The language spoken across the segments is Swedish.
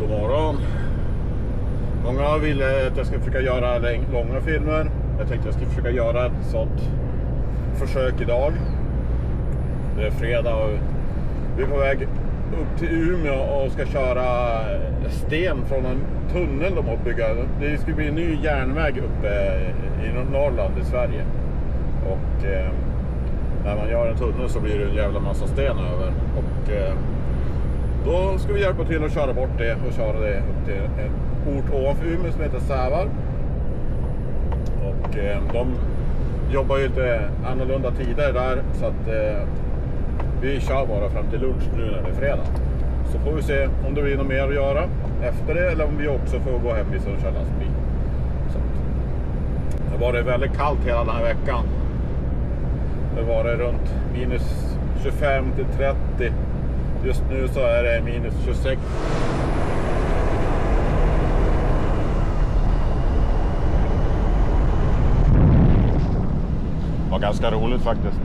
God morgon. Många vill att jag ska försöka göra långa filmer. Jag tänkte jag ska försöka göra ett sånt försök idag. Det är fredag och vi är på väg upp till Umeå och ska köra sten från en tunnel de har byggt. Det ska bli en ny järnväg uppe i Norrland i Sverige. Och när man gör en tunnel så blir det en jävla massa sten över. Och då ska vi hjälpa till att köra bort det och köra det upp till en ort ovanför Umeå som heter Sävar. Och de jobbar ju lite annorlunda tider där, så att vi kör bara fram till lunch nu när det är fredag. Så får vi se om det blir något mer att göra efter det, eller om vi också får gå hem i och köra lastbil. Så det var det väldigt kallt hela den här veckan. Det var det runt minus 25 till 30. Just nu så är det minus 26. Det var ganska roligt faktiskt.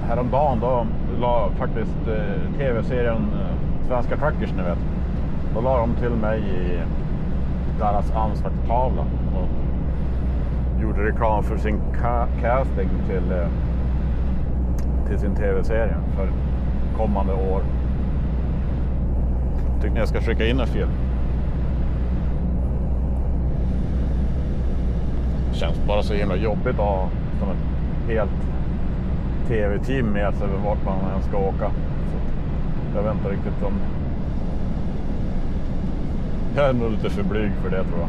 Häromdagen då la faktiskt tv-serien Svenska Truckers, ni vet. Då la de till mig i deras anslagstavla och gjorde reklam för sin casting till sin tv-serie för kommande år. Tycker ni jag ska skicka in en film? Känns bara så himla jobbigt att ha som ett helt tv-team med sig vart man än ska åka. Så jag väntar riktigt om... Jag är nog lite för blyg för det, tror jag.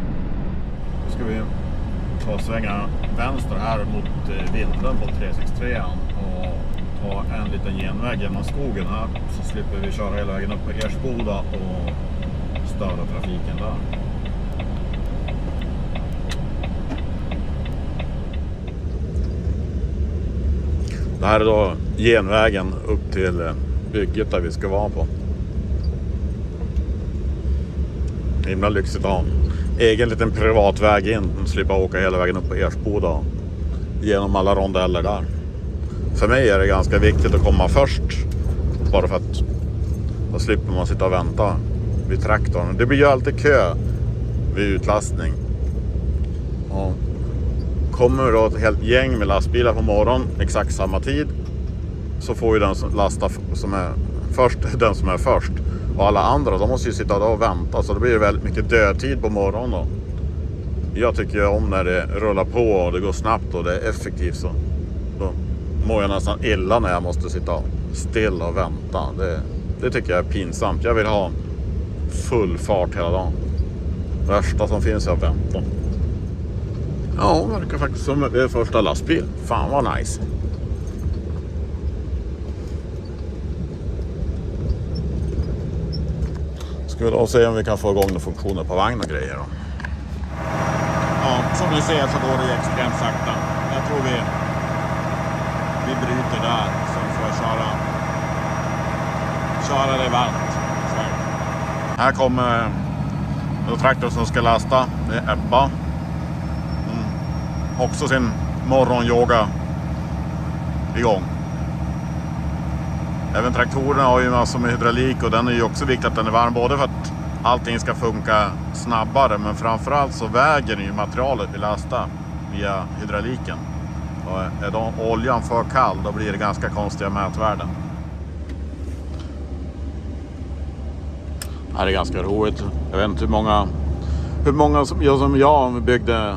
Nu ska vi ta och svänga vänster här mot vinden på 363 och ta en liten genväg genom skogen här, så slipper vi köra hela vägen upp på Ersboda och störa trafiken där. Det här är då genvägen upp till bygget där vi ska vara på. Himla lyxigt att ha egen liten privatväg in och slippa åka hela vägen upp på Ersboda genom alla rondeller där. För mig är det ganska viktigt att komma först, bara för att då slipper man sitta och vänta vid traktorn. Det blir ju alltid kö vid utlastning. Och kommer då ett helt gäng med lastbilar på morgon exakt samma tid, så får ju den som lastar som är först den som är först. Och alla andra, de måste ju sitta där och vänta, så det blir väldigt mycket dödtid på morgonen då. Jag tycker ju om när det rullar på och det går snabbt och det är effektivt, så då mår jag nästan illa när jag måste sitta still och vänta. Det tycker jag är pinsamt. Jag vill ha full fart hela dagen. Det värsta som finns är att vänta. Ja, det verkar faktiskt som det är första lastbil. Fan vad nice. Ska vi då se om vi kan få igång några funktioner på vagn och grejer då. Ja, som ni ser så går det extremt sakta. Jag tror vi bryter där, så vi får köra det varmt. Så. Här kommer traktorn som ska lasta. Det är Ebba. Också sin morgonyoga igång. Även traktorerna har ju massor med hydraulik, och den är ju också viktigt att den är varm, både för att allting ska funka snabbare, men framförallt så väger ju materialet vi lastar via hydrauliken. Och är då oljan för kall, då blir det ganska konstiga mätvärden. Det här är ganska roligt. Jag vet inte hur många som jag byggde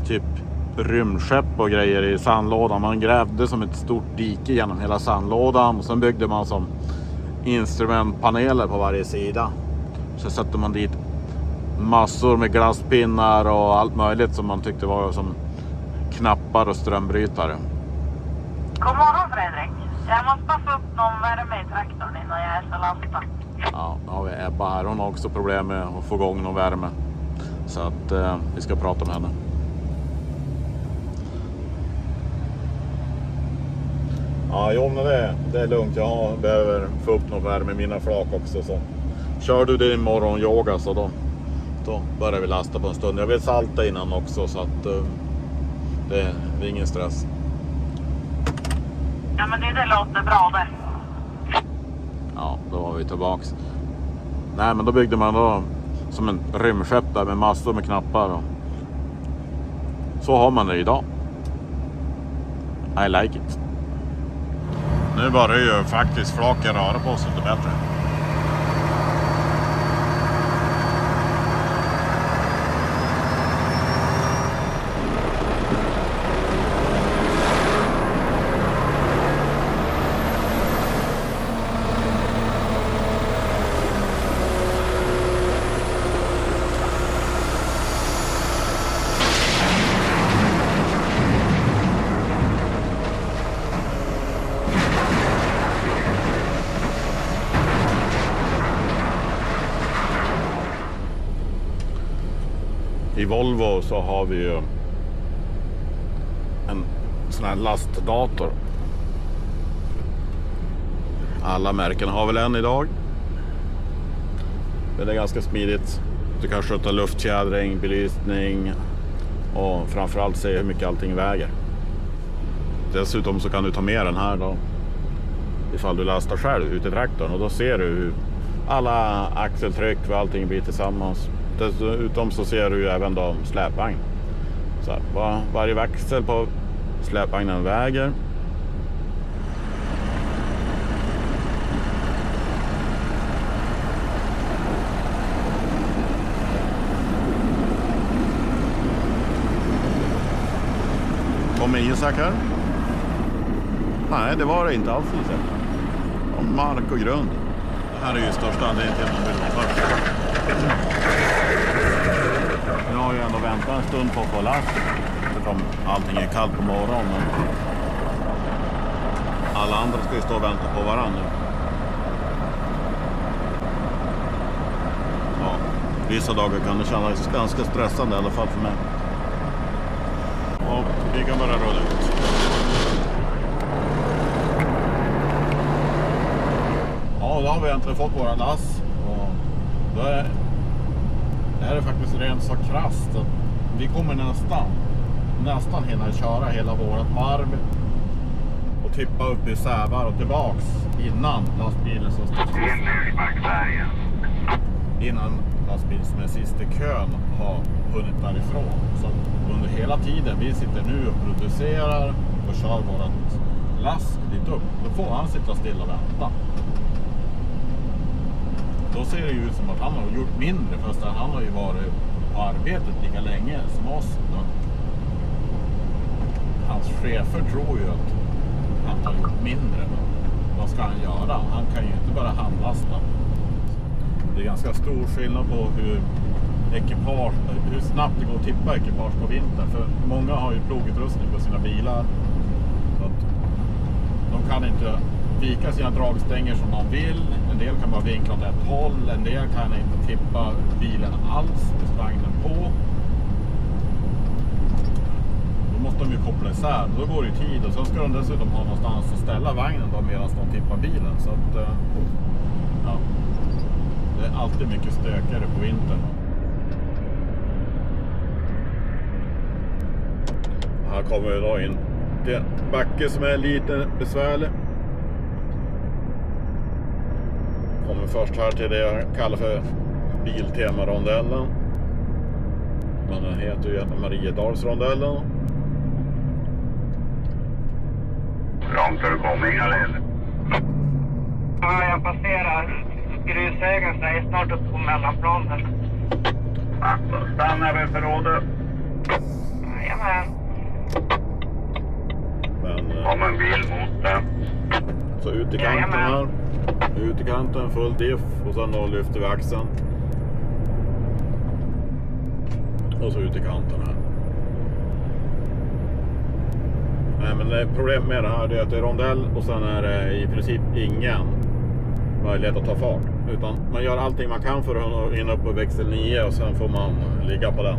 typ rymdskepp och grejer i sandlådan. Man grävde som ett stort dike genom hela sandlådan, och sen byggde man som instrumentpaneler på varje sida. Så sätter man dit massor med glasspinnar och allt möjligt som man tyckte var som knappar och strömbrytare. God morgon Fredrik. Jag måste bara få upp någon värme i traktorn innan jag är så lastad. Ja, då har vi Ebba här. Hon har också problem med att få igång någon värme. Så att vi ska prata med henne. Ja, jo, men det är lugnt. Jag behöver få upp någon värme i mina flak också. Så kör du din morgonyoga, så då börjar vi lasta på en stund. Jag vill salta innan också, så att det är ingen stress. Ja, men det låter bra det. Ja, då var vi tillbaks. Nej, men då byggde man då som en rymdskepp där med massor med knappar. Och så har man det idag. I like it. Nu börjar ju faktiskt flaken röra på sig lite bättre. I Volvo så har vi ju en sån här lastdator. Alla märken har väl en idag. Det är ganska smidigt. Du kan sköta luftfjädring, belysning och framförallt se hur mycket allting väger. Dessutom så kan du ta med den här då ifall du lastar själv ut i traktorn, och då ser du hur alla axeltryck och allting blir tillsammans. Dessutom så ser du ju även då släpvagn. Så här, varje växel på släpvagnen väger. Kommer Isak här? Nej, det var det inte alls Isak. Om mark och grund. Det här är ju största anledningen till att man vill vara först. Nu har jag ändå väntat en stund på att få last. Eftersom allting är kallt på morgonen. Alla andra ska ju stå och vänta på varandra. Ja, vissa dagar kan det kännas ganska stressande i alla fall för mig. Och vi kan bara rulla ut. Ja, då har vi äntligen fått våra lass. Och då är det här är faktiskt rent så krasst att vi kommer nästan hinna köra hela vårat varv och tippa upp i Sävar och tillbaks innan lastbilen som innan lastbilen som är sist i kön har hunnit därifrån. Så under hela tiden vi sitter nu och producerar och kör vårat lass dit upp, då får han sitta still och vänta. Då ser det ju ut som att han har gjort mindre, fast han har ju varit på arbetet lika länge som oss. Hans chefer tror ju att han har gjort mindre. Vad ska han göra? Han kan ju inte bara handlasta. Det är ganska stor skillnad på hur snabbt det går att tippa ekipage på vintern. För många har ju plogutrustning på sina bilar. Så att de kan inte vika sina dragstänger som de vill. En del kan bara vinkla åt ett håll. En del kan inte tippa bilen alls med vagnen på. Då måste de ju koppla isär. Då går det ju tid. Och så ska de dessutom ha någonstans att ställa vagnen då medan de tippar bilen. Så att, ja. Det är alltid mycket stökigare på vintern. Här kommer vi då in. Det är en backe som är lite besvärlig. Kommer först här till det jag kallar för Biltema-rondellen. Men den heter ju Mariedalsrondellen. Långt har du kommit, eller? Ja, jag passerar grushögen så jag är snart uppe på mellanplanet. Ja, då stannar vi förrådet. Jajamän. Men Kom en bil mot den. så ut i kanten här. Ut i kanten, full diff. Och sen då lyfter vi axeln. Och så ut i kanten här. Nej, men problemet med det här är att det är rondell. Och sen är det i princip ingen möjlighet att ta fart. Utan man gör allting man kan för att hinna upp på växel 9. Och sen får man ligga på den.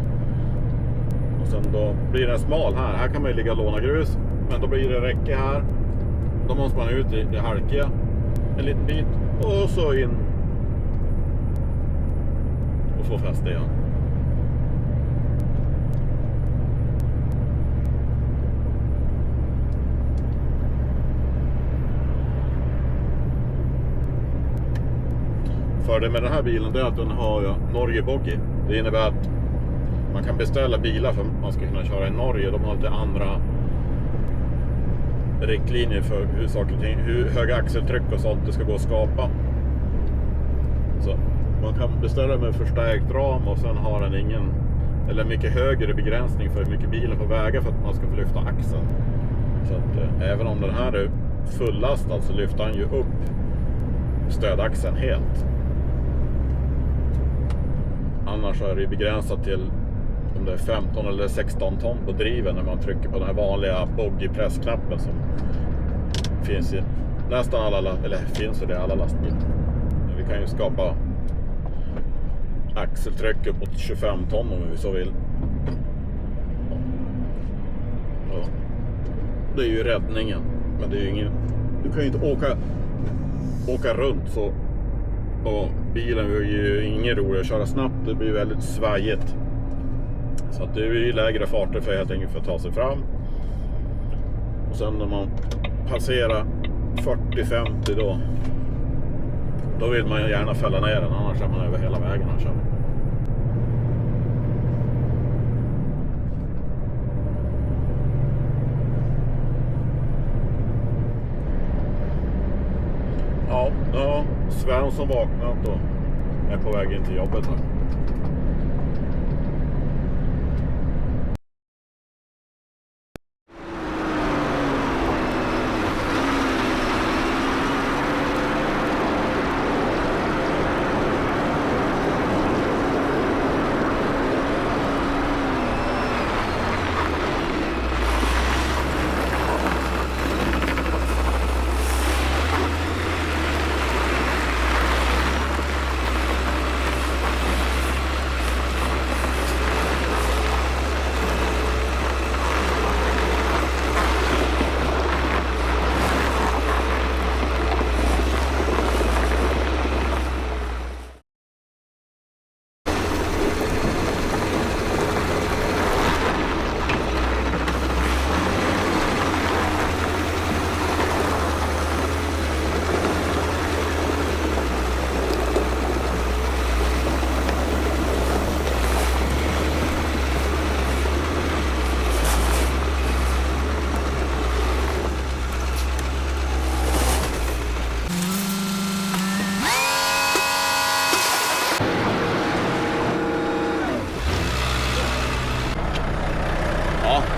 Och sen då blir den smal här. Här kan man ju ligga och låna grus. Men då blir det räcke här. Då måste man ut i det halkiga en liten bit. Och så in. Och få fäste igen. fördelen med den här bilen är att den har Norge Boggy. Det innebär att man kan beställa bilar för att man ska kunna köra i Norge. De har lite andra riktlinjer för hur saker och ting, hur höga axeltryck och sånt det ska gå att skapa. Så man kan beställa med förstärkt ram och sen har den ingen eller mycket högre begränsning för hur mycket bilen får väga för att man ska få lyfta axeln. Så att även om den här är fullastad så lyfter han ju upp stödaxeln helt. Annars är det begränsat till om det är 15 eller 16 ton på driven när man trycker på den här vanliga boggy-pressknappen som finns i nästan alla, eller finns det i alla lastbilar. Men vi kan ju skapa axeltryck upp mot 25 ton om vi så vill. Ja. Det är ju räddningen, men det är ju ingen, du kan ju inte åka runt så, och bilen är ju ingen rolig att köra snabbt, det blir väldigt svajigt. Så att det är ju lägre farter för helt enkelt för att ta sig fram. Och sen när man passerar 40-50 då vill man ju gärna fälla ner den, annars är man över hela vägen och kör. Ja, Sven som vaknat och är på väg in till jobbet här.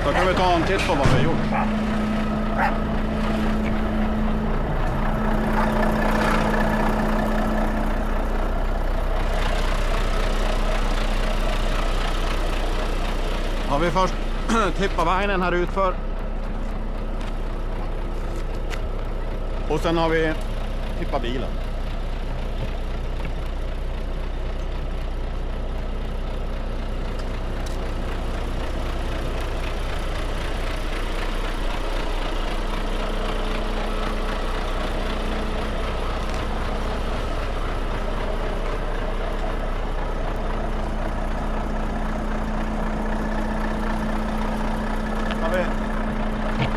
Då kan vi ta en titt på vad vi har gjort. Har vi först tippat vagnen här utför. Och sen har vi tippat bilen.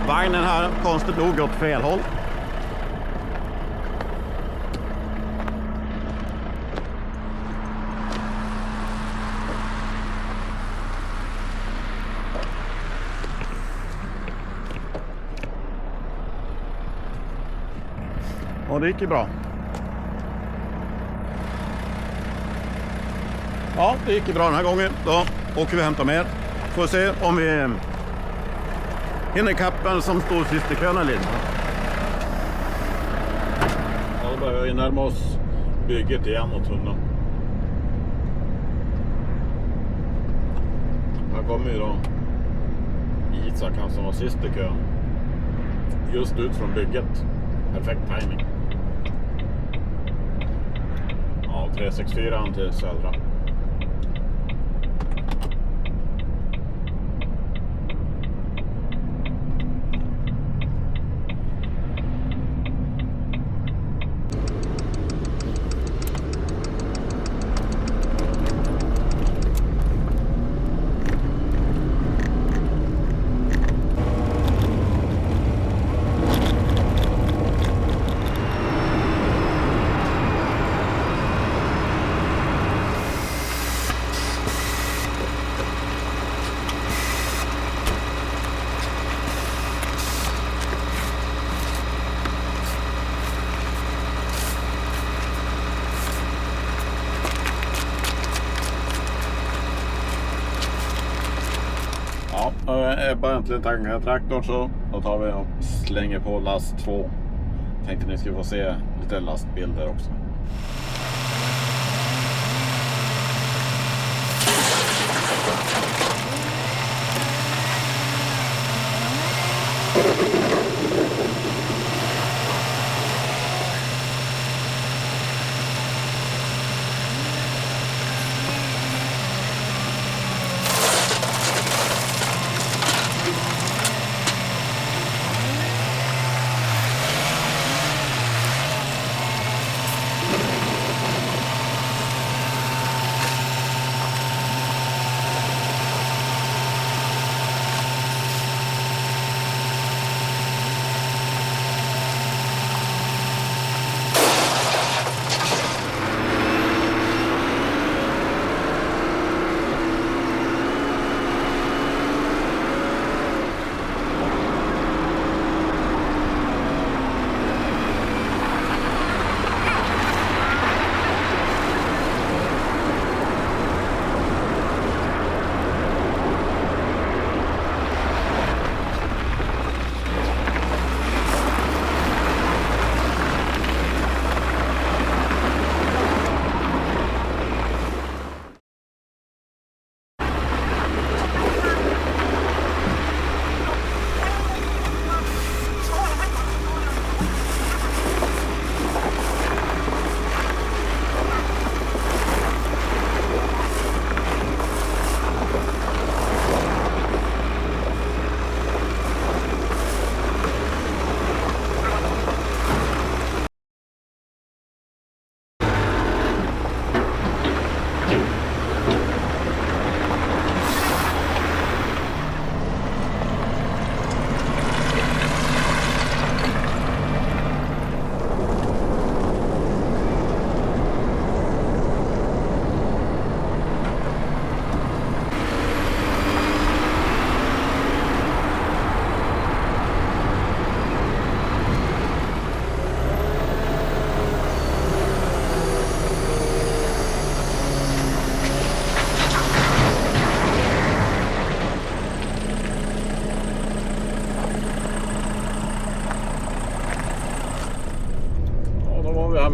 Vagnen här konstigt nog gått fel håll. Och det gick ju bra. Ja, det gick ju bra den här gången. Då åker vi och hämtar mer. Får se om vi hinner kappen som står sist i kön eller inte. Ja, då börjar vi närma oss bygget igen mot tunneln. Här kommer ju då Isak, han som var sist i kön. Just ut från bygget. Perfekt timing. Ja, 364 till södra. Ebba äntligen tankat traktorn, så då tar vi och slänger på last 2. Tänkte ni skulle få se lite lastbilder också.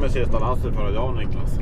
Med sista lasset för idag, Niklas.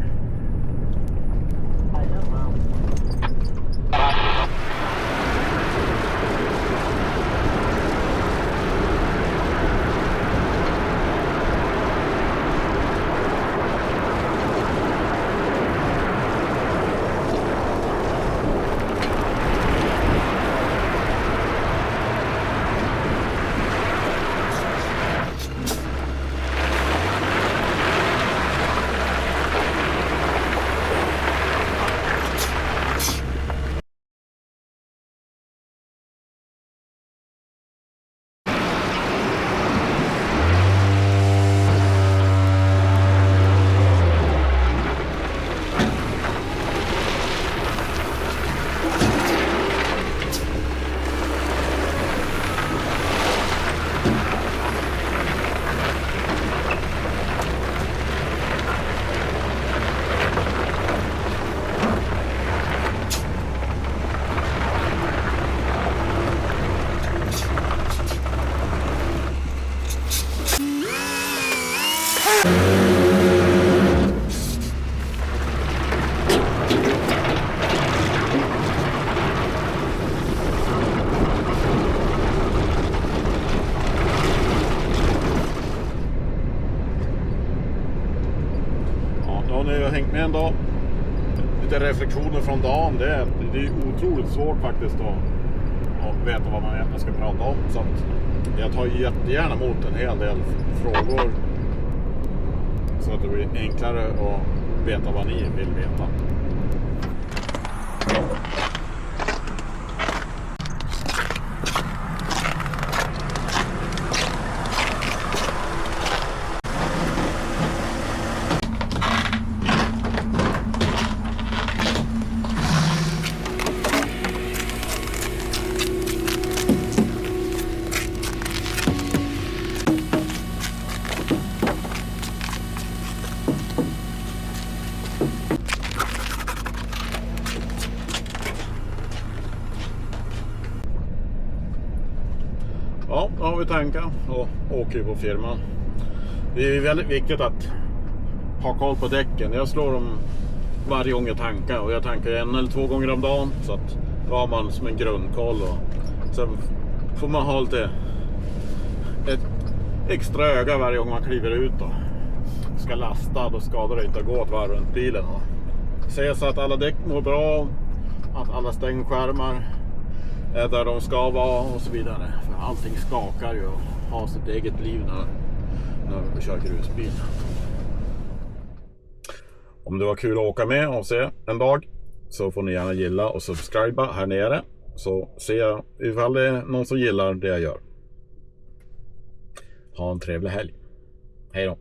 Hängt med en dag. Lite reflektioner från dagen. Det är otroligt svårt faktiskt att veta vad man egentligen ska prata om. Så att jag tar jättegärna emot en hel del frågor, så att det blir enklare att veta vad ni vill veta. vi tankar och åker på firman. Det är väldigt viktigt att ha koll på däcken. Jag slår dem varje gång jag tankar, och jag tankar 1 eller 2 gånger om dagen, så att då har man som en grundkoll, och sen får man ha lite ett extra öga varje gång man kliver ut och ska lasta. Då skadar det inte att gå ett varv runt bilen och se så att alla däck mår bra, att alla stängskärmar är där de ska vara och så vidare. För allting skakar ju och har sitt eget liv när vi kör grusbil. Om det var kul att åka med och se en dag, så får ni gärna gilla och subscriba här nere, så ser jag ifall det är någon som gillar det jag gör. Ha en trevlig helg. Hej då!